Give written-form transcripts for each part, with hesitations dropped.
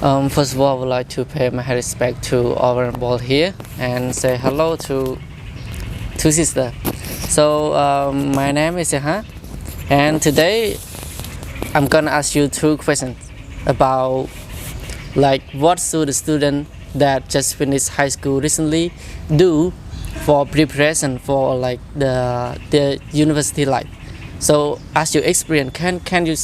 First of all, I would like to pay my respect to our ball here and say hello to two sisters. My name is Yaha, and today I'm gonna ask you two questions about like what should a student that just finished high school recently do for preparation for like the university life. So, as your experience, can you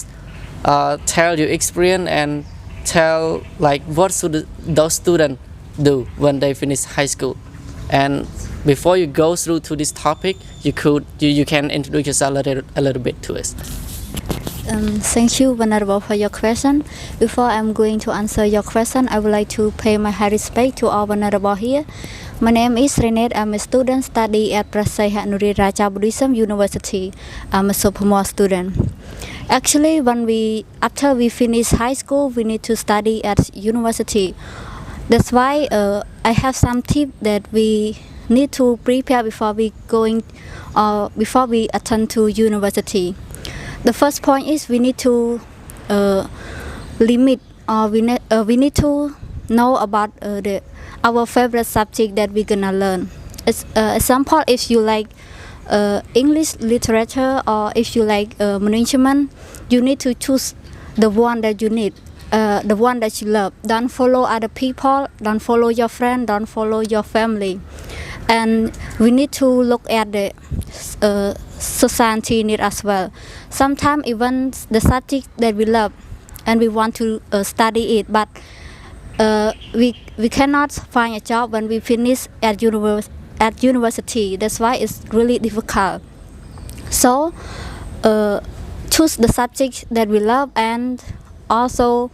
tell your experience and tell like what should those students do when they finish high school? And before you go through to this topic, you can introduce yourself a little bit to us. Thank you, Venerable, for your question. Before I'm going to answer your question, I would like to pay my high respect to our Venerable here. My name is Renate. I'm a student study at Prasai Nuri Raja Buddhism University. I'm a sophomore student. Actually, after we finish high school, we need to study at university. That's why I have some tips that we need to prepare before we attend to university. The first point is we need to limit or we need to know about our favorite subject that we're gonna learn. Example, if you like English literature or if you like management, you need to choose the one that you need, the one that you love. Don't follow other people, don't follow your friend, don't follow your family. And we need to look at the society need as well. Sometimes even the subject that we love and we want to study it, but we cannot find a job when we finish at university. That's why it's really difficult. So choose the subject that we love and also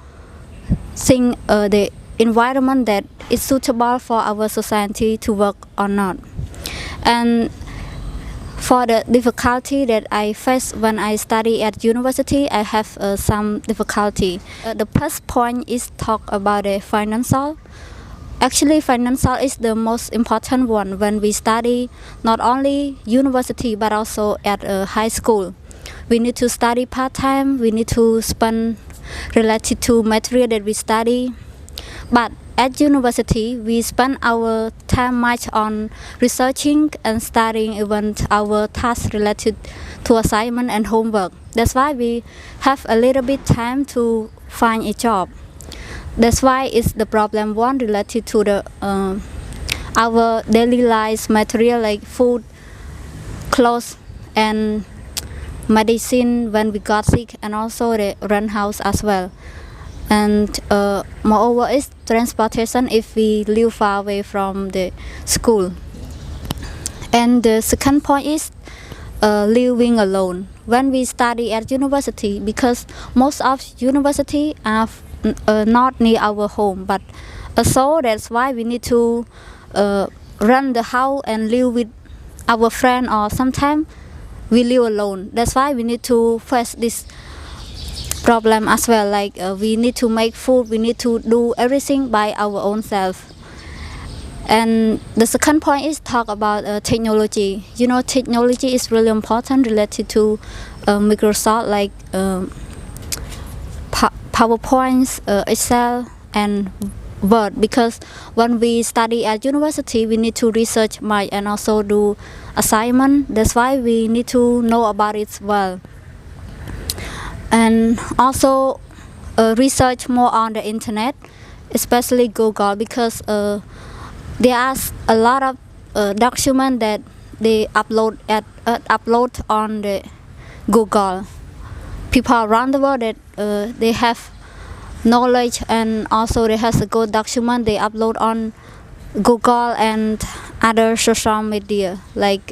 think the environment that is suitable for our society to work or not. And for the difficulty that I face when I study at university, I have some difficulty. The first point is talk about the financial. Actually, financial is the most important one when we study not only university but also at high school. We need to study part-time, we need to spend related to material that we study. But at university, we spend our time much on researching and studying even our tasks related to assignment and homework. That's why we have a little bit time to find a job. That's why it's the problem one related to the our daily life material like food, clothes, and medicine when we got sick, and also the rent house as well. And moreover is transportation if we live far away from the school. And the second point is living alone when we study at university, because most of university are not near our home, but so that's why we need to rent the house and live with our friend, or sometimes we live alone. That's why we need to face this problem as well, like we need to make food, we need to do everything by our own self. And the second point is talk about technology. You know, technology is really important related to Microsoft, like PowerPoints, Excel, and Word, because when we study at university, we need to research much and also do assignment. That's why we need to know about it well. And also research more on the internet, especially Google, because there are a lot of documents that they upload on the Google. People around the world that they have knowledge, and also they have a good document they upload on Google and other social media like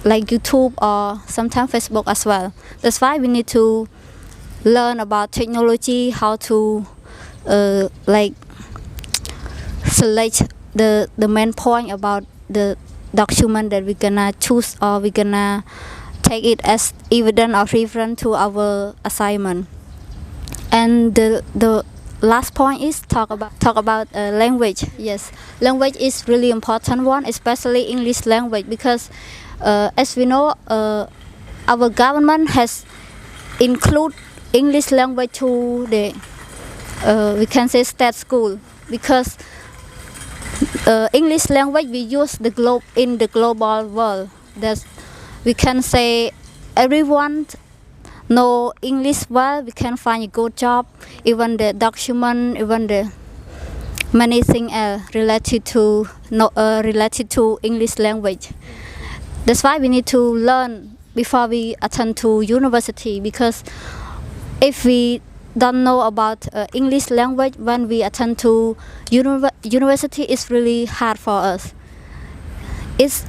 like YouTube or sometimes Facebook as well. That's why we need to learn about technology, how to like select the main point about the document that we're gonna choose, or we're gonna take it as evidence or reference to our assignment. And the last point is talk about language. Yes, language is really important one, especially English language, because as we know, our government has include English language to the we can say state school, because English language we use the globe in the global world. That we can say everyone know English well. We can find a good job, even the document, even the many things related to related to English language. That's why we need to learn before we attend to university, because if we don't know about English language when we attend to university, it's really hard for us. It's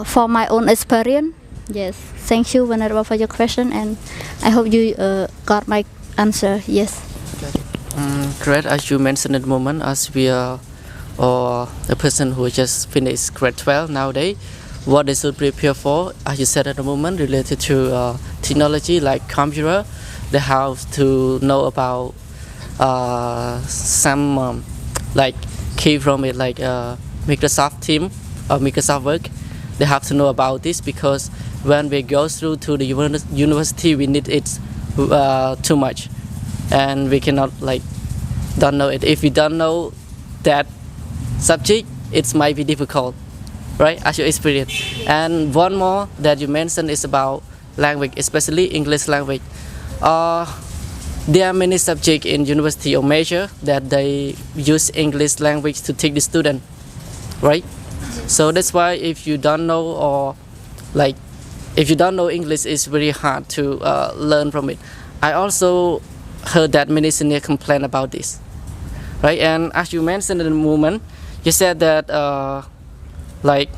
for my own experience. Yes, thank you, Venerable, for your question, and I hope you got my answer. Yes. Great, as you mentioned at the moment, as we are or a person who just finished grade 12 nowadays, what they should prepare for, as you said at the moment, related to technology like computer. They have to know about some like key from it, like Microsoft Team or Microsoft Work. They have to know about this, because when we go through to the university, we need it too much, and we cannot like don't know it. If we don't know that subject, it might be difficult, right? As your experience. And one more that you mentioned is about language, especially English language. There are many subjects in university or major that they use English language to teach the student, right? So that's why if you don't know, or like if you don't know English, it's very hard to learn from it. I also heard that many seniors complain about this, right? And as you mentioned in the moment, you said that like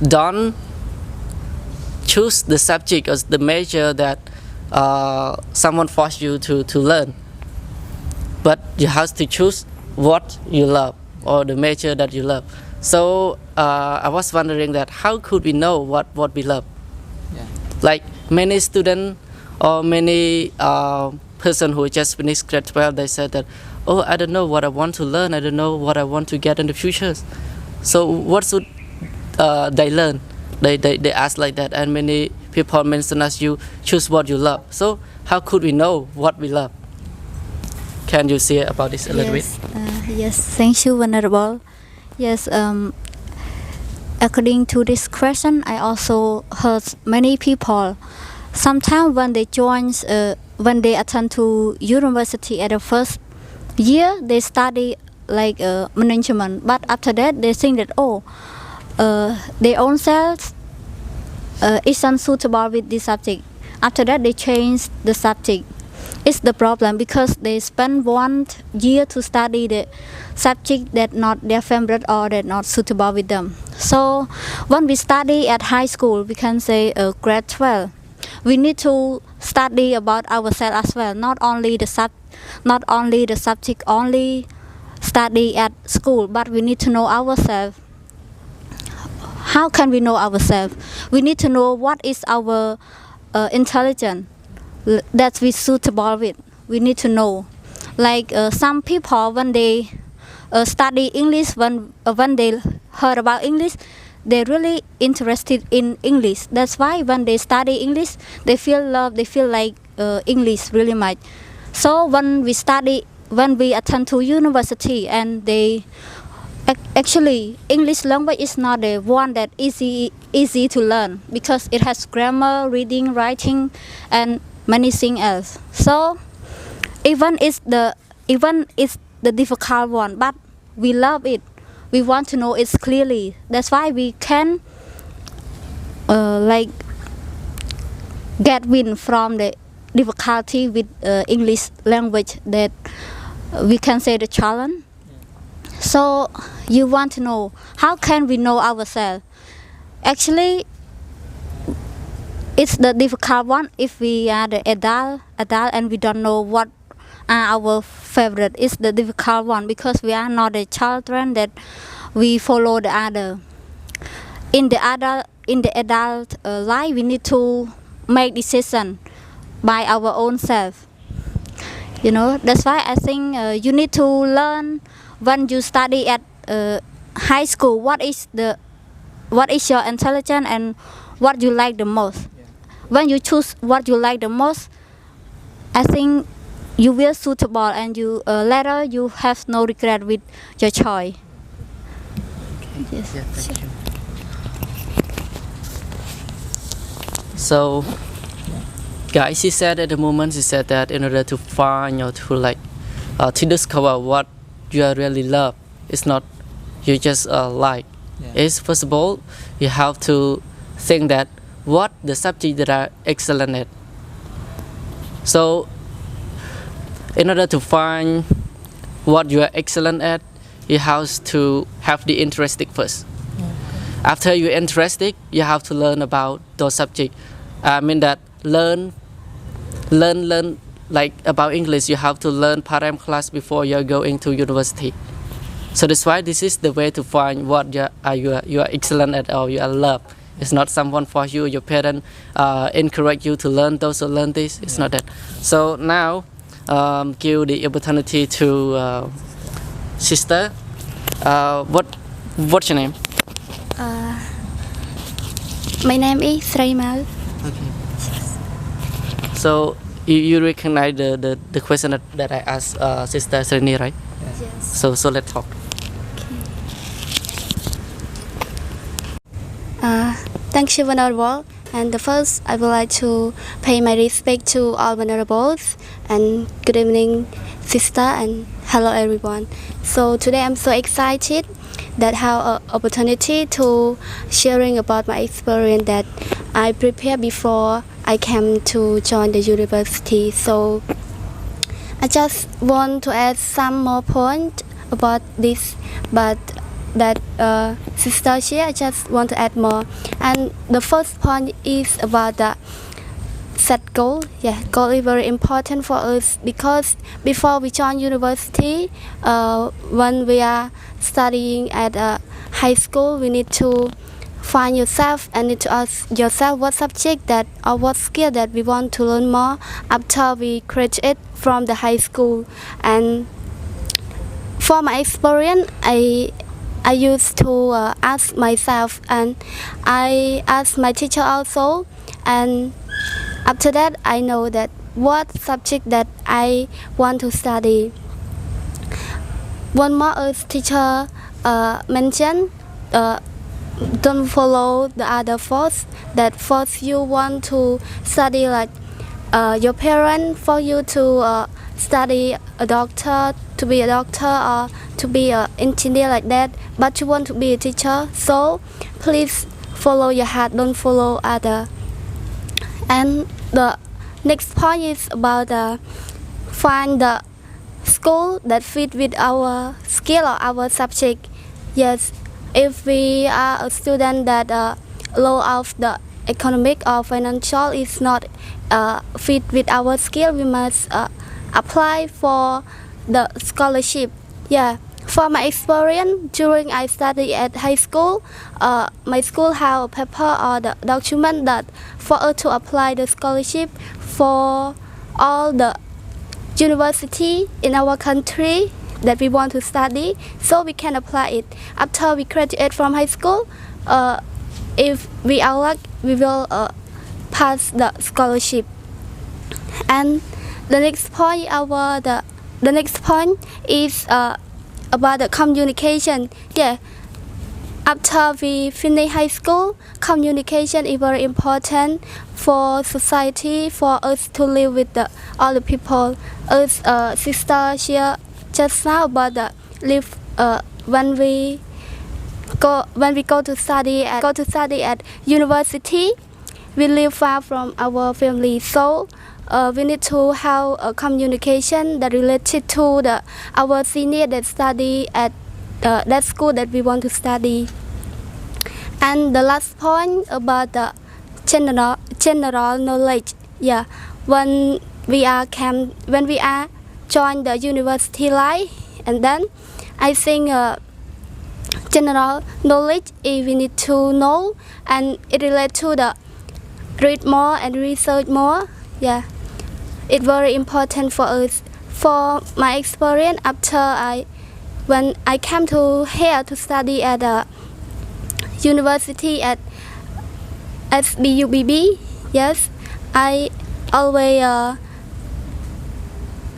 don't choose the subject as the major that someone forced you to learn, but you have to choose what you love or the major that you love. So I was wondering that how could we know what we love? Yeah. Like many students or many person who just finished grade 12, they said that, oh, I don't know what I want to learn, I don't know what I want to get in the future. So what should they learn? They ask like that, and many people mention as you choose what you love. So how could we know what we love? Can you say about this a little bit? Yes, thank you, Venerable. Yes, according to this question, I also heard many people, sometimes when they join, when they attend to university at the first year, they study like management, but after that they think that, oh, their own self isn't suitable with this subject. After that they change the subject. It's the problem, because they spend 1 year to study the subject that not their favorite or that not suitable with them. So when we study at high school, we can say grade 12, we need to study about ourselves as well, not only the subject only study at school, but we need to know ourselves. How can we know ourselves? We need to know what is our intelligence that we suitable with. We need to know. Like some people, when they study English, when they heard about English, they're really interested in English. That's why when they study English, they feel love, they feel like English really much. So when we attend to university, and they actually English language is not the one that easy to learn, because it has grammar, reading, writing, and many things else. So even it's the difficult one, but we love it. We want to know it clearly. That's why we can like get win from the difficulty with English language, that we can say the challenge. So you want to know, how can we know ourselves? Actually, it's the difficult one if we are the adult and we don't know what are our favorite. It's the difficult one, because we are not the children that we follow the other. In the adult life, we need to make decision by our own self. You know, that's why I think you need to learn when you study at high school, what is your intelligence and what you like the most. When you choose what you like the most, I think you will suitable and you later you have no regret with your choice. Yes. Yeah, thank you. So, guys, she said at the moment, she said that in order to find or to to discover what you really love, it's not you just like. Yeah. It's first of all you have to think that what the subject that are excellent at. So, in order to find what you are excellent at, you have to have the interesting first. After you're interested, you have to learn about those subjects. I mean that learn like about English. You have to learn part-time class before you're going to university. So that's why this is the way to find what you are excellent at or you are love. It's not someone for you. Your parents encourage you to learn those or learn this. It's not that. So now give the opportunity to sister. What's your name? My name is Sraimal. Okay. So you recognize the question that I asked Sister Srini, right? Yes. So let's talk. Thank you, Venerable. And the first, I would like to pay my respect to all Venerables. And good evening, sister, and hello, everyone. So today I'm so excited that have an opportunity to sharing about my experience that I prepared before I came to join the university. So I just want to add some more point about this, but that sister here, I just want to add more. And the first point is about the set goal. Yeah, goal is very important for us because before we join university, when we are studying at high school, we need to find yourself and need to ask yourself what subject that or what skill that we want to learn more after we graduate from the high school. And for my experience, I used to ask myself and I asked my teacher also, and after that I know that what subject that I want to study. One more teacher mentioned don't follow the other force that force you want to study like your parent for you to study a doctor, to be a doctor or to be an engineer like that, but you want to be a teacher, so please follow your heart, don't follow other. And the next point is about find the school that fit with our skill or our subject. Yes, if we are a student that low of the economic or financial is not fit with our skill, we must apply for the scholarship. Yeah, for my experience during I study at high school, my school have a paper or the document that for us to apply the scholarship for all the university in our country that we want to study, so we can apply it after we graduate from high school. If we are lucky, we will pass the scholarship. And the next point, the next point is about the communication. Yeah, after we finish high school, communication is very important for society, for us to live with all the people. As sister here just now about the live when we go to study at university, we live far from our family, so we need to have a communication that related to our senior that study at that school that we want to study. And the last point about the general knowledge. Yeah, when we are join the university life, and then I think general knowledge we need to know, and it relates to the read more and research more. Yeah, it's very important for us. For my experience after when I came to here to study at a university at SBUBB, yes, I always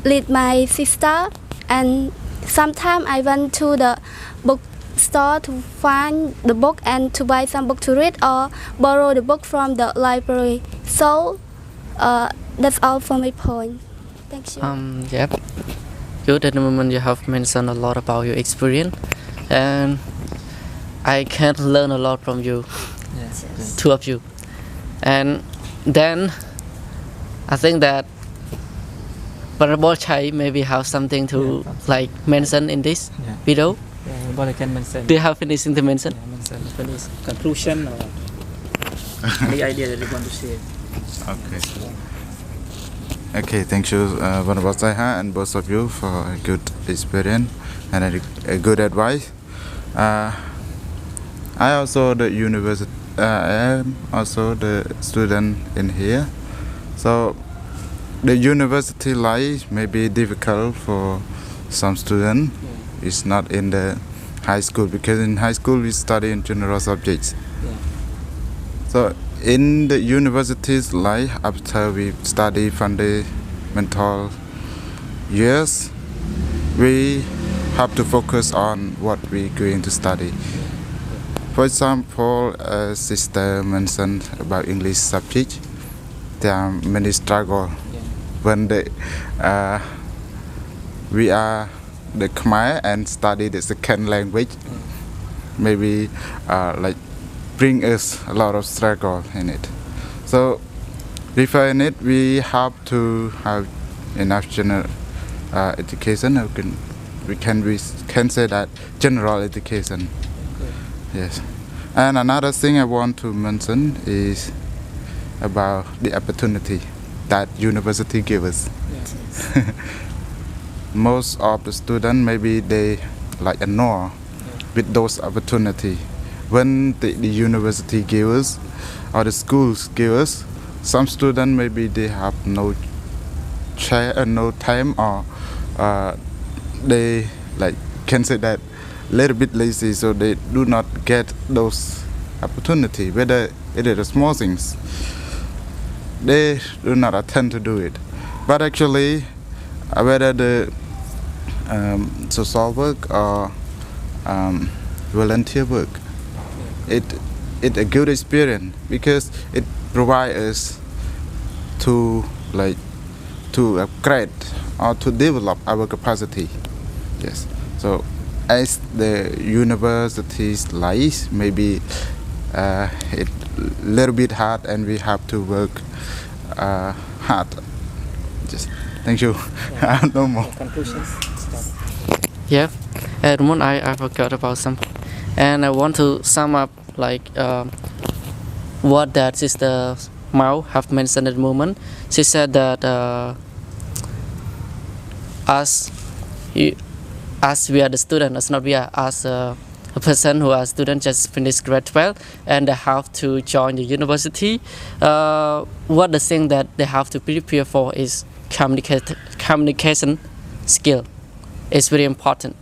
lead my sister, and sometimes I went to the bookstore to find the book and to buy some book to read or borrow the book from the library. So that's all for my point. Thank you. Yep. Good. At the moment, you have mentioned a lot about your experience, and I can learn a lot from you, two of you. And then I think that Honorable Chai maybe have something to like mention in this video. But I can mention. Do you have anything to mention? Finish conclusion or any idea that you want to say? Okay. Okay, thank you, Honorable Saiha, and both of you for a good experience and a good advice. I also the university. I am also the student in here, so the university life may be difficult for some students. It's not in the high school, because in high school we study in general subjects. So in the university's life, after we study fundamental years, we have to focus on what we're going to study. For example, sister mentioned about English subject. There are many struggles when we are the Khmer and study the second language. Maybe like bring us a lot of struggle in it. So before in it, we have to have enough general education. We can say that general education. Yes. And another thing I want to mention is about the opportunity that university gives us. Most of the students, maybe they like ignore with those opportunity. When the university gives us or the schools give us, some students maybe they have no time, or they like can say that little bit lazy, so they do not get those opportunity. Whether it is small things, they do not attend to do it. But actually, whether the social work or volunteer work, it a good experience, because it provides us to upgrade or to develop our capacity. Yes. So as the university's life, maybe it little bit hard, and we have to work hard. Just thank you. No more. Conclusions. Yeah. At the moment, I forgot about something, and I want to sum up like what that Sister Mao have mentioned at the moment. She said that as we are the student, as not we are as a person who are student just finished grade 12 and they have to join the university. What the thing that they have to prepare for is communication skill. It's very important,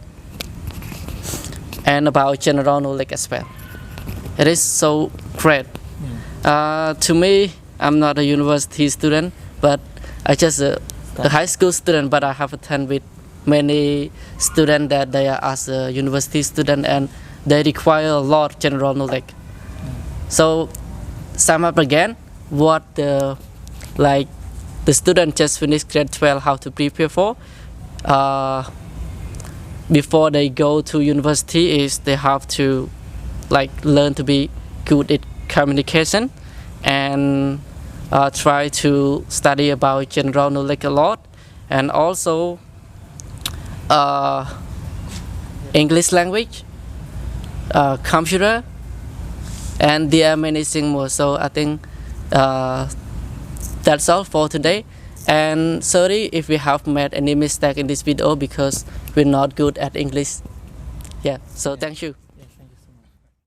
and about general knowledge as well. It is so great. To me, I'm not a university student, but I just a high school student, but I have attended with many students that they are as a university student, and they require a lot of general knowledge. So sum up again, what the student just finished grade 12 how to prepare for before they go to university is they have to learn to be good at communication, and try to study about general knowledge a lot, and also English language, computer, and there are many things more. So I think that's all for today, and sorry if we have made any mistake in this video because we're not good at English. Yeah, so thank you.